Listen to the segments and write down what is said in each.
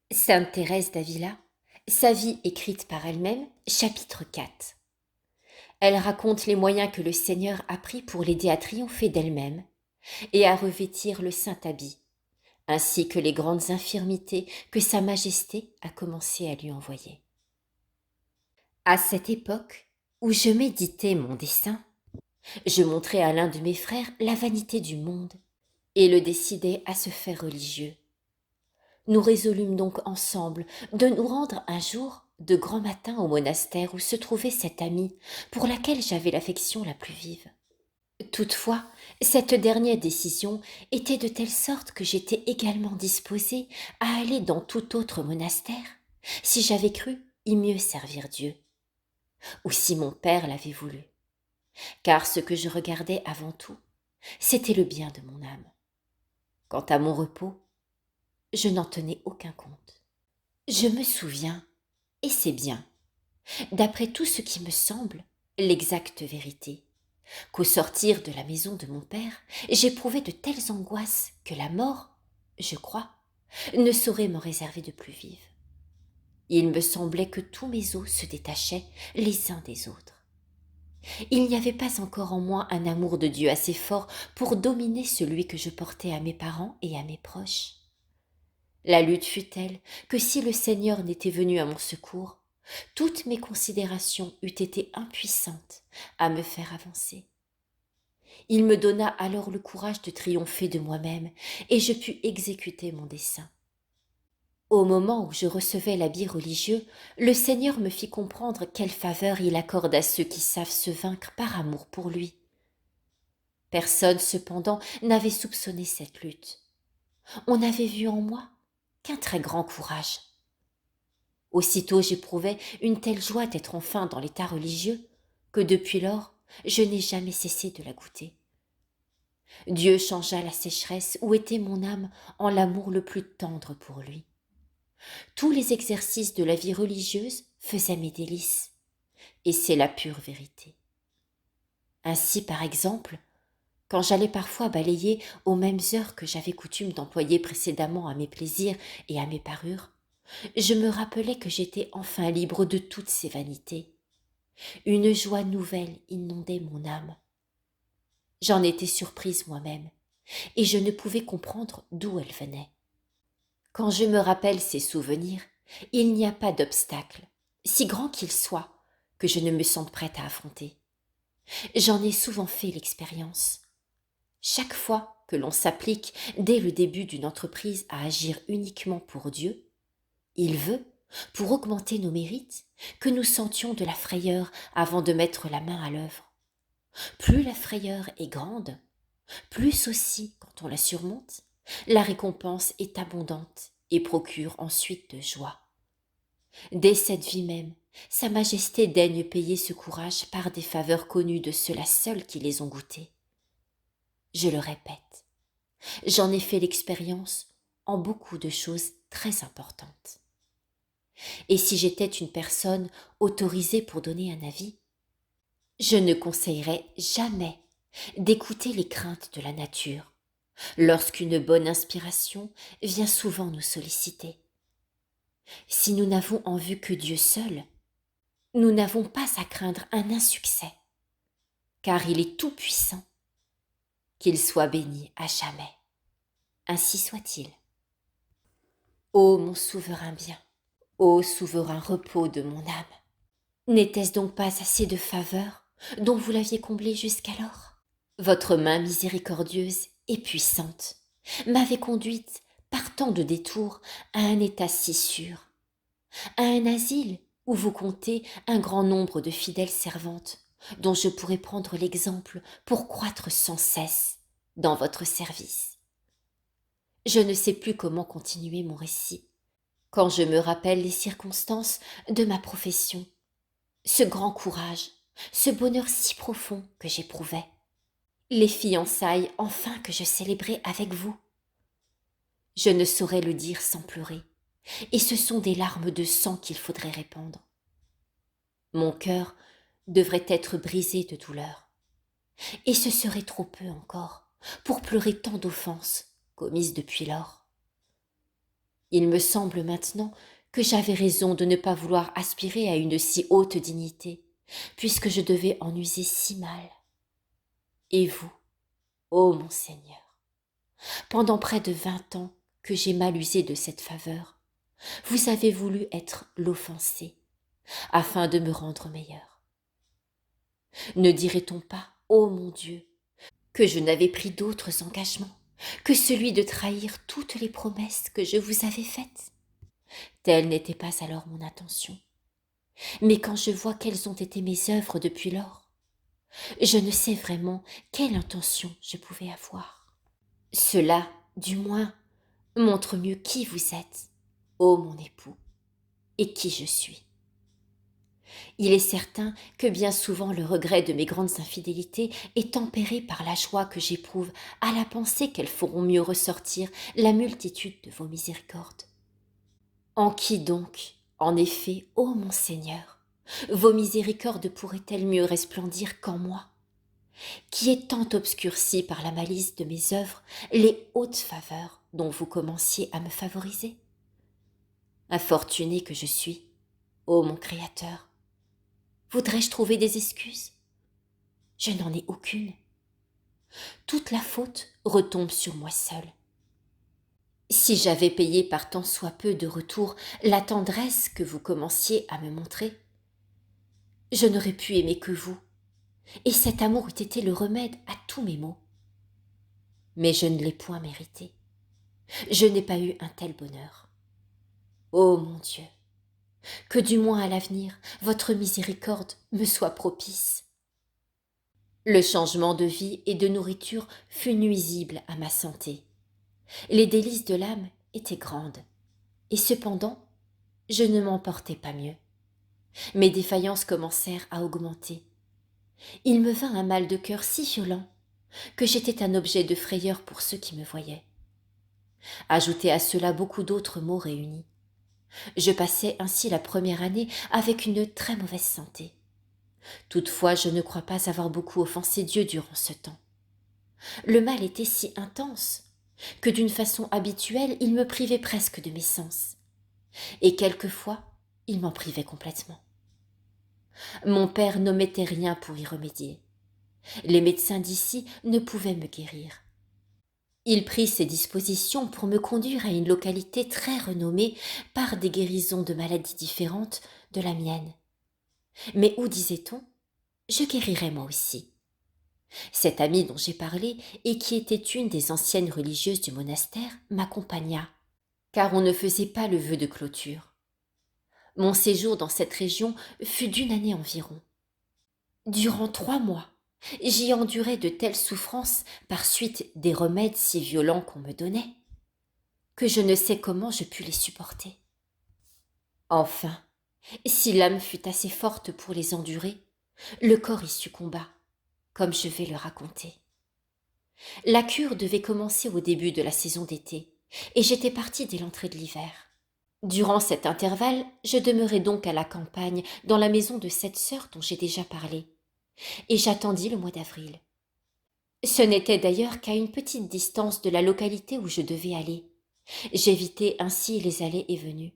Sainte Thérèse d'Avila, sa vie écrite par elle-même, chapitre 4. Elle raconte les moyens que le Seigneur a pris pour l'aider à triompher d'elle-même et à revêtir le saint habit, ainsi que les grandes infirmités que Sa Majesté a commencé à lui envoyer. À cette époque où je méditais mon dessein, je montrai à l'un de mes frères la vanité du monde et le décidai à se faire religieux. Nous résolûmes donc ensemble de nous rendre un jour de grand matin au monastère où se trouvait cette amie pour laquelle j'avais l'affection la plus vive. Toutefois, cette dernière décision était de telle sorte que j'étais également disposée à aller dans tout autre monastère, si j'avais cru y mieux servir Dieu, ou si mon père l'avait voulu, car ce que je regardais avant tout, c'était le bien de mon âme. Quant à mon repos, je n'en tenais aucun compte. Je me souviens, et c'est bien, d'après tout ce qui me semble l'exacte vérité, qu'au sortir de la maison de mon père, j'éprouvais de telles angoisses que la mort, je crois, ne saurait m'en réserver de plus vives. Il me semblait que tous mes os se détachaient les uns des autres. Il n'y avait pas encore en moi un amour de Dieu assez fort pour dominer celui que je portais à mes parents et à mes proches. La lutte fut telle que si le Seigneur n'était venu à mon secours, toutes mes considérations eussent été impuissantes à me faire avancer. Il me donna alors le courage de triompher de moi-même et je pus exécuter mon dessein. Au moment où je recevais l'habit religieux, le Seigneur me fit comprendre quelle faveur il accorde à ceux qui savent se vaincre par amour pour lui. Personne, cependant, n'avait soupçonné cette lutte. On n'avait vu en moi qu'un très grand courage. Aussitôt j'éprouvais une telle joie d'être enfin dans l'état religieux que depuis lors je n'ai jamais cessé de la goûter. Dieu changea la sécheresse où était mon âme en l'amour le plus tendre pour lui. Tous les exercices de la vie religieuse faisaient mes délices, et c'est la pure vérité. Ainsi, par exemple, quand j'allais parfois balayer aux mêmes heures que j'avais coutume d'employer précédemment à mes plaisirs et à mes parures, je me rappelais que j'étais enfin libre de toutes ces vanités. Une joie nouvelle inondait mon âme. J'en étais surprise moi-même, et je ne pouvais comprendre d'où elle venait. Quand je me rappelle ces souvenirs, il n'y a pas d'obstacle, si grand qu'il soit, que je ne me sente prête à affronter. J'en ai souvent fait l'expérience. Chaque fois que l'on s'applique dès le début d'une entreprise à agir uniquement pour Dieu, il veut, pour augmenter nos mérites, que nous sentions de la frayeur avant de mettre la main à l'œuvre. Plus la frayeur est grande, plus aussi, quand on la surmonte, la récompense est abondante et procure ensuite de joie. Dès cette vie même, Sa Majesté daigne payer ce courage par des faveurs connues de ceux-là seuls qui les ont goûtées. Je le répète, j'en ai fait l'expérience en beaucoup de choses très importantes. Et si j'étais une personne autorisée pour donner un avis, je ne conseillerais jamais d'écouter les craintes de la nature, lorsqu'une bonne inspiration vient souvent nous solliciter. Si nous n'avons en vue que Dieu seul, nous n'avons pas à craindre un insuccès, car il est tout-puissant. Qu'il soit béni à jamais. Ainsi soit-il. Ô mon souverain bien, ô souverain repos de mon âme, n'était-ce donc pas assez de faveurs dont vous l'aviez comblé jusqu'alors? Votre main miséricordieuse et puissante m'avait conduite par tant de détours à un état si sûr, à un asile où vous comptez un grand nombre de fidèles servantes dont je pourrais prendre l'exemple pour croître sans cesse dans votre service. Je ne sais plus comment continuer mon récit, quand je me rappelle les circonstances de ma profession, ce grand courage, ce bonheur si profond que j'éprouvais, les fiançailles enfin que je célébrais avec vous. Je ne saurais le dire sans pleurer, et ce sont des larmes de sang qu'il faudrait répandre. Mon cœur devrait être brisé de douleur, et ce serait trop peu encore pour pleurer tant d'offenses commises depuis lors. Il me semble maintenant que j'avais raison de ne pas vouloir aspirer à une si haute dignité, puisque je devais en user si mal. Et vous, ô mon Seigneur, pendant près de 20 ans que j'ai mal usé de cette faveur, vous avez voulu être l'offensé, afin de me rendre meilleur. Ne dirait-on pas, ô mon Dieu, que je n'avais pris d'autres engagements que celui de trahir toutes les promesses que je vous avais faites? Telle n'était pas alors mon intention. Mais quand je vois quelles ont été mes œuvres depuis lors, je ne sais vraiment quelle intention je pouvais avoir. Cela, du moins, montre mieux qui vous êtes, ô mon époux, et qui je suis. Il est certain que bien souvent le regret de mes grandes infidélités est tempéré par la joie que j'éprouve à la pensée qu'elles feront mieux ressortir la multitude de vos miséricordes. En qui donc, en effet, ô mon Seigneur, vos miséricordes pourraient-elles mieux resplendir qu'en moi, qui est tant obscurci par la malice de mes œuvres les hautes faveurs dont vous commenciez à me favoriser? Infortuné que je suis, ô mon Créateur, voudrais-je trouver des excuses? Je n'en ai aucune. Toute la faute retombe sur moi seule. Si j'avais payé par tant soit peu de retour la tendresse que vous commenciez à me montrer, je n'aurais pu aimer que vous, et cet amour eût été le remède à tous mes maux. Mais je ne l'ai point mérité. Je n'ai pas eu un tel bonheur. Ô mon Dieu, que du moins à l'avenir votre miséricorde me soit propice. Le changement de vie et de nourriture fut nuisible à ma santé. Les délices de l'âme étaient grandes, et cependant, je ne m'en portais pas mieux. Mes défaillances commencèrent à augmenter. Il me vint un mal de cœur si violent que j'étais un objet de frayeur pour ceux qui me voyaient. Ajoutez à cela beaucoup d'autres maux réunis. Je passai ainsi la première année avec une très mauvaise santé. Toutefois, je ne crois pas avoir beaucoup offensé Dieu durant ce temps. Le mal était si intense que d'une façon habituelle, il me privait presque de mes sens, et quelquefois, il m'en privait complètement. Mon père n'omettait rien pour y remédier. Les médecins d'ici ne pouvaient me guérir. Il prit ses dispositions pour me conduire à une localité très renommée par des guérisons de maladies différentes de la mienne. Mais où, disait-on, je guérirais moi aussi. Cette amie dont j'ai parlé et qui était une des anciennes religieuses du monastère m'accompagna, car on ne faisait pas le vœu de clôture. Mon séjour dans cette région fut d'une année environ. Durant 3 mois, j'y endurai de telles souffrances par suite des remèdes si violents qu'on me donnait, que je ne sais comment je pus les supporter. Enfin, si l'âme fut assez forte pour les endurer, le corps y succomba, comme je vais le raconter. La cure devait commencer au début de la saison d'été, et j'étais partie dès l'entrée de l'hiver. Durant cet intervalle, je demeurai donc à la campagne, dans la maison de cette sœur dont j'ai déjà parlé, et j'attendis le mois d'avril. Ce n'était d'ailleurs qu'à une petite distance de la localité où je devais aller. J'évitais ainsi les allées et venues.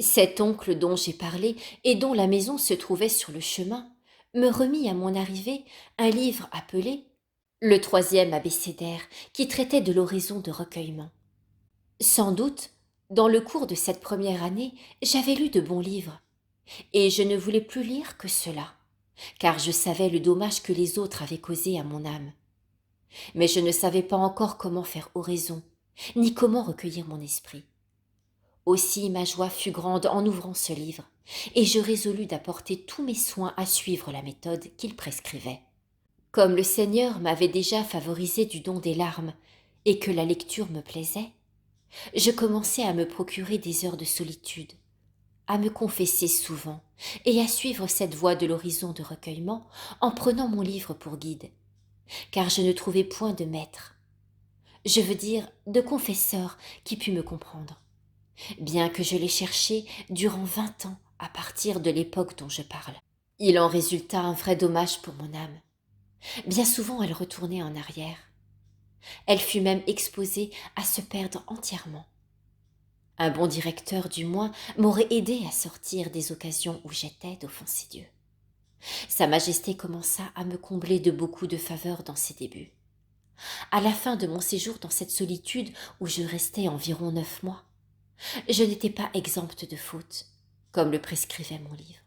Cet oncle dont j'ai parlé et dont la maison se trouvait sur le chemin me remit à mon arrivée un livre appelé le 3e abécédaire qui traitait de l'oraison de recueillement. Sans doute, dans le cours de cette première année, j'avais lu de bons livres, et je ne voulais plus lire que cela, car je savais le dommage que les autres avaient causé à mon âme. Mais je ne savais pas encore comment faire oraison, ni comment recueillir mon esprit. Aussi ma joie fut grande en ouvrant ce livre, et je résolus d'apporter tous mes soins à suivre la méthode qu'il prescrivait. Comme le Seigneur m'avait déjà favorisé du don des larmes, et que la lecture me plaisait, je commençai à me procurer des heures de solitude, à me confesser souvent, et à suivre cette voie de l'horizon de recueillement en prenant mon livre pour guide, car je ne trouvais point de maître, je veux dire de confesseur qui pût me comprendre, bien que je l'ai cherché durant 20 ans à partir de l'époque dont je parle. Il en résulta un vrai dommage pour mon âme. Bien souvent elle retournait en arrière. Elle fut même exposée à se perdre entièrement. Un bon directeur, du moins, m'aurait aidé à sortir des occasions où j'étais d'offenser Dieu. Sa Majesté commença à me combler de beaucoup de faveurs dans ses débuts. À la fin de mon séjour dans cette solitude où je restais environ 9 mois, je n'étais pas exempte de fautes, comme le prescrivait mon livre.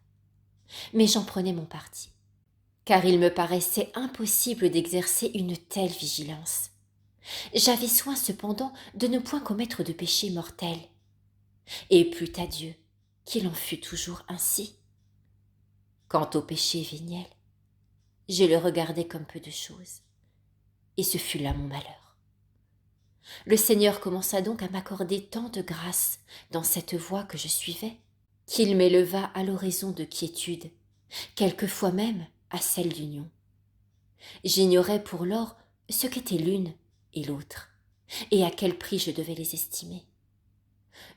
Mais j'en prenais mon parti, car il me paraissait impossible d'exercer une telle vigilance. J'avais soin cependant de ne point commettre de péché mortel, et plût à Dieu qu'il en fût toujours ainsi. Quant au péché véniel, je le regardais comme peu de choses, et ce fut là mon malheur. Le Seigneur commença donc à m'accorder tant de grâce dans cette voie que je suivais, qu'il m'éleva à l'horizon de quiétude, quelquefois même à celle d'union. J'ignorais pour lors ce qu'étaient l'une et l'autre, et à quel prix je devais les estimer.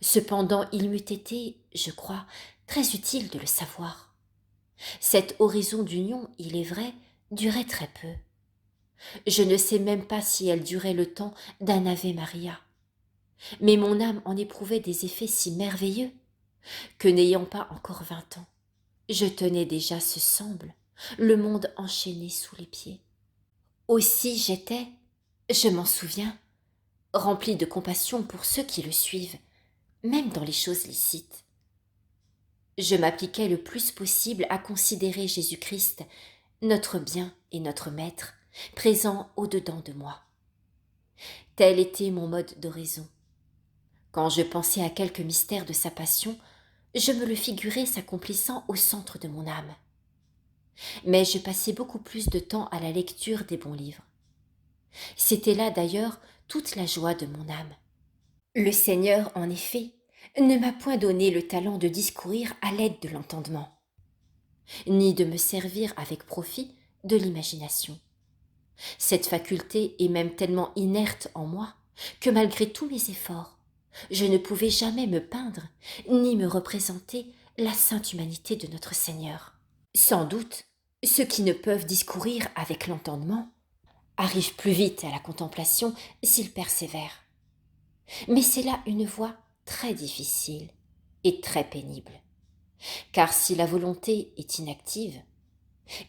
Cependant, il m'eût été, je crois, très utile de le savoir. Cette horizon d'union, il est vrai, durait très peu. Je ne sais même pas si elle durait le temps d'un Ave Maria. Mais mon âme en éprouvait des effets si merveilleux que, n'ayant pas encore 20 ans, je tenais déjà ce semble, le monde enchaîné sous les pieds. Aussi j'étais, je m'en souviens, rempli de compassion pour ceux qui le suivent, même dans les choses licites. Je m'appliquais le plus possible à considérer Jésus-Christ, notre bien et notre maître, présent au-dedans de moi. Tel était mon mode d'oraison. Quand je pensais à quelque mystère de sa passion, je me le figurais s'accomplissant au centre de mon âme. Mais je passais beaucoup plus de temps à la lecture des bons livres. C'était là d'ailleurs toute la joie de mon âme. Le Seigneur, en effet, ne m'a point donné le talent de discourir à l'aide de l'entendement, ni de me servir avec profit de l'imagination. Cette faculté est même tellement inerte en moi que malgré tous mes efforts, je ne pouvais jamais me peindre ni me représenter la sainte humanité de notre Seigneur. Sans doute, ceux qui ne peuvent discourir avec l'entendement arrivent plus vite à la contemplation s'ils persévèrent. Mais c'est là une voie très difficile et très pénible, car si la volonté est inactive,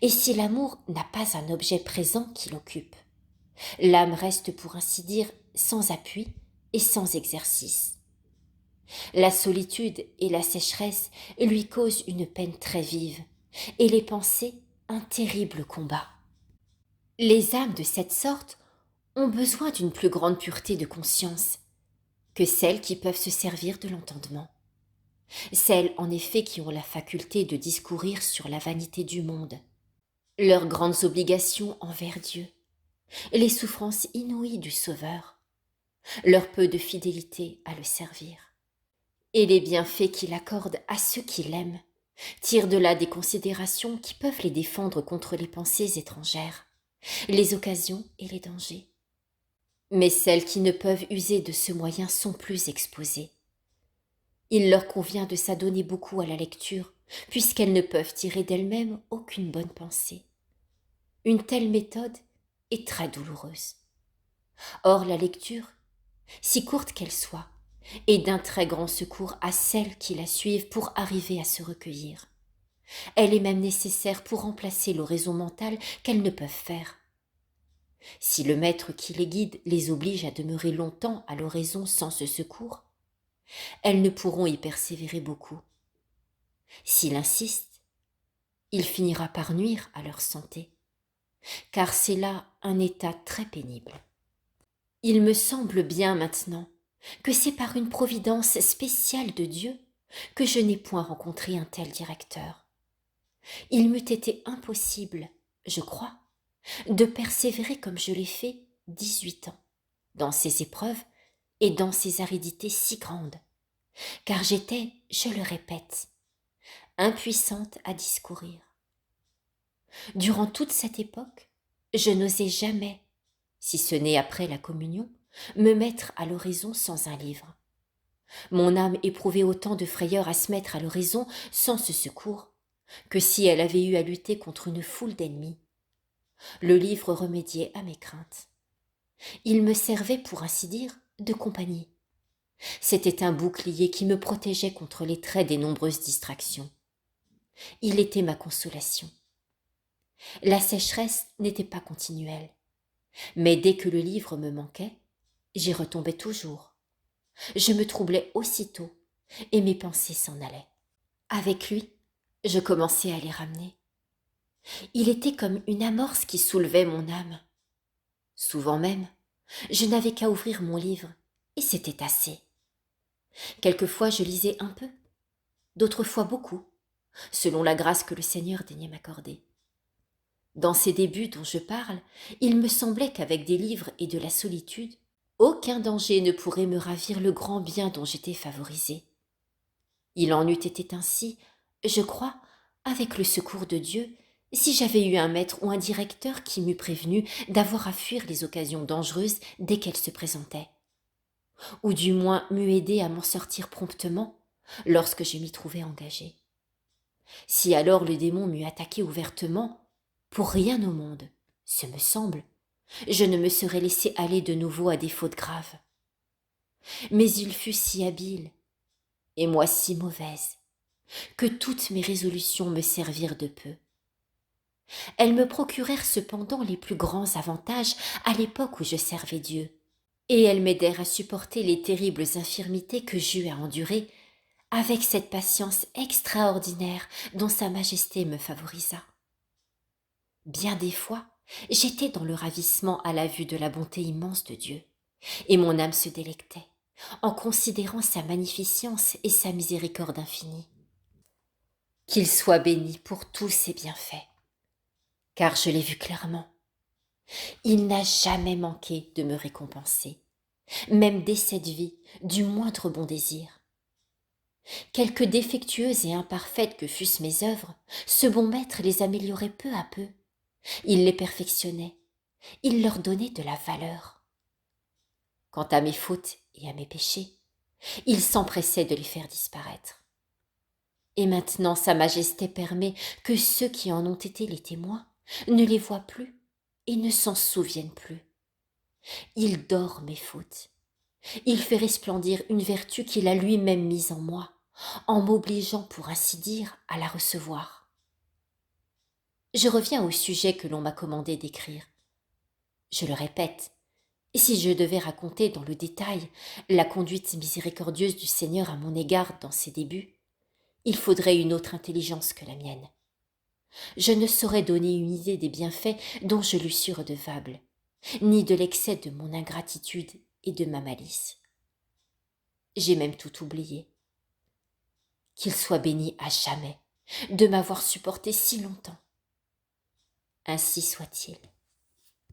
et si l'amour n'a pas un objet présent qui l'occupe, l'âme reste pour ainsi dire sans appui et sans exercice. La solitude et la sécheresse lui causent une peine très vive, et les pensées un terrible combat. Les âmes de cette sorte ont besoin d'une plus grande pureté de conscience que celles qui peuvent se servir de l'entendement. Celles, en effet, qui ont la faculté de discourir sur la vanité du monde, leurs grandes obligations envers Dieu, les souffrances inouïes du Sauveur, leur peu de fidélité à le servir, et les bienfaits qu'il accorde à ceux qui l'aiment, tirent de là des considérations qui peuvent les défendre contre les pensées étrangères, les occasions et les dangers. Mais celles qui ne peuvent user de ce moyen sont plus exposées. Il leur convient de s'adonner beaucoup à la lecture, puisqu'elles ne peuvent tirer d'elles-mêmes aucune bonne pensée. Une telle méthode est très douloureuse. Or la lecture, si courte qu'elle soit, est d'un très grand secours à celles qui la suivent pour arriver à se recueillir. Elle est même nécessaire pour remplacer l'oraison mentale qu'elles ne peuvent faire. Si le maître qui les guide les oblige à demeurer longtemps à l'oraison sans ce secours, elles ne pourront y persévérer beaucoup. S'il insiste, il finira par nuire à leur santé, car c'est là un état très pénible. Il me semble bien maintenant que c'est par une providence spéciale de Dieu que je n'ai point rencontré un tel directeur. Il m'eût été impossible, je crois, de persévérer comme je l'ai fait 18 ans, dans ces épreuves et dans ces aridités si grandes, car j'étais, je le répète, impuissante à discourir. Durant toute cette époque, je n'osais jamais, si ce n'est après la communion, me mettre à l'oraison sans un livre. Mon âme éprouvait autant de frayeur à se mettre à l'oraison sans ce secours que si elle avait eu à lutter contre une foule d'ennemis. Le livre remédiait à mes craintes. Il me servait, pour ainsi dire, de compagnie. C'était un bouclier qui me protégeait contre les traits des nombreuses distractions. Il était ma consolation. La sécheresse n'était pas continuelle, mais dès que le livre me manquait, j'y retombais toujours. Je me troublais aussitôt et mes pensées s'en allaient. Avec lui, je commençais à les ramener. Il était comme une amorce qui soulevait mon âme. Souvent même, je n'avais qu'à ouvrir mon livre, et c'était assez. Quelquefois je lisais un peu, d'autres fois beaucoup, selon la grâce que le Seigneur daignait m'accorder. Dans ces débuts dont je parle, il me semblait qu'avec des livres et de la solitude, aucun danger ne pourrait me ravir le grand bien dont j'étais favorisée. Il en eût été ainsi, je crois, avec le secours de Dieu, si j'avais eu un maître ou un directeur qui m'eût prévenu d'avoir à fuir les occasions dangereuses dès qu'elles se présentaient, ou du moins m'eût aidé à m'en sortir promptement lorsque je m'y trouvais engagée. Si alors le démon m'eût attaqué ouvertement, pour rien au monde, ce me semble, je ne me serais laissé aller de nouveau à des fautes graves. Mais il fut si habile, et moi si mauvaise, que toutes mes résolutions me servirent de peu. Elles me procurèrent cependant les plus grands avantages à l'époque où je servais Dieu, et elles m'aidèrent à supporter les terribles infirmités que j'eus à endurer avec cette patience extraordinaire dont Sa Majesté me favorisa. Bien des fois, j'étais dans le ravissement à la vue de la bonté immense de Dieu, et mon âme se délectait, en considérant sa magnificence et sa miséricorde infinie. Qu'il soit béni pour tous ses bienfaits, car je l'ai vu clairement. Il n'a jamais manqué de me récompenser, même dès cette vie, du moindre bon désir. Quelque défectueuses et imparfaites que fussent mes œuvres, ce bon maître les améliorait peu à peu. Il les perfectionnait, il leur donnait de la valeur. Quant à mes fautes et à mes péchés, il s'empressait de les faire disparaître. Et maintenant Sa Majesté permet que ceux qui en ont été les témoins ne les voient plus et ne s'en souviennent plus. Il dore mes fautes. Il fait resplendir une vertu qu'il a lui-même mise en moi, en m'obligeant, pour ainsi dire, à la recevoir. Je reviens au sujet que l'on m'a commandé d'écrire. Je le répète, et si je devais raconter dans le détail la conduite miséricordieuse du Seigneur à mon égard dans ses débuts, il faudrait une autre intelligence que la mienne. Je ne saurais donner une idée des bienfaits dont je lui suis redevable, ni de l'excès de mon ingratitude et de ma malice. J'ai même tout oublié. Qu'il soit béni à jamais de m'avoir supporté si longtemps. Ainsi soit-il.